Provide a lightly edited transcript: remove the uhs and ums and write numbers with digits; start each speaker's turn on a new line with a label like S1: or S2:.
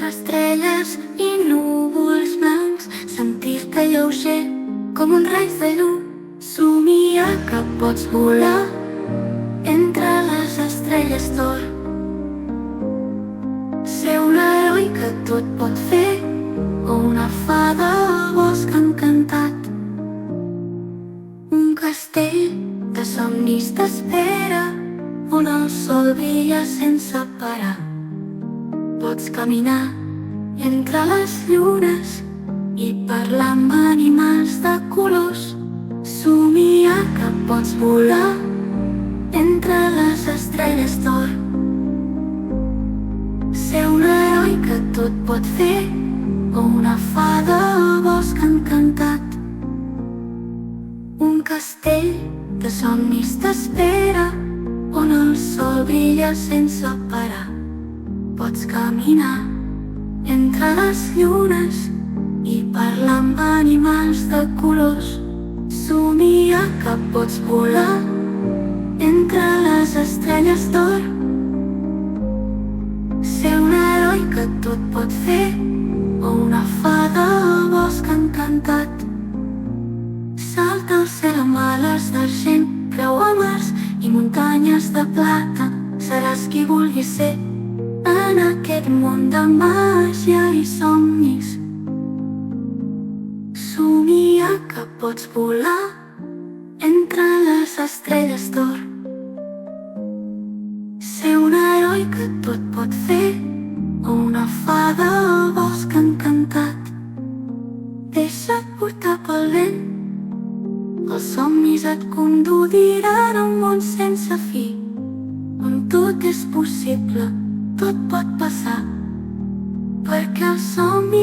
S1: entre estrelles i núvols blancs, sentir-te lleuger com un raig de llum. Somiar que pots volar entre les estrelles d'or. Ser un heroi que tot pot fer, o una fada al bosc encantat. Un castell de somnis t'espera, on el sol brilla sense parar. Pots caminar entre les llunes i parlar amb animals de colors. Somiar que pots volar entre les estrelles d'or. Ser un heroi que tot pot fer, o una fada al bosc encantat. Un castell de somnis t'espera, on el sol brilla sense parar. Pots caminar entre les llunes i parlar amb animals de colors. Somiar que pots volar entre les estrelles d'or. Ser un heroi que tot pot fer, o una fada al bosc encantat. Salta al cel amb ales d'argent, creuar mars i muntanyes de plata. Seràs qui vulguis ser en aquest món de màgia i somnis. Somiar que pots volar entre les estrelles d'or. Ser un heroi que tot pot fer, o una fada al bosc encantat. Deixa't portar pel vent, els somnis et conduiran a un món sense fi, on tot és possible, tot pot passar, perquè els somnis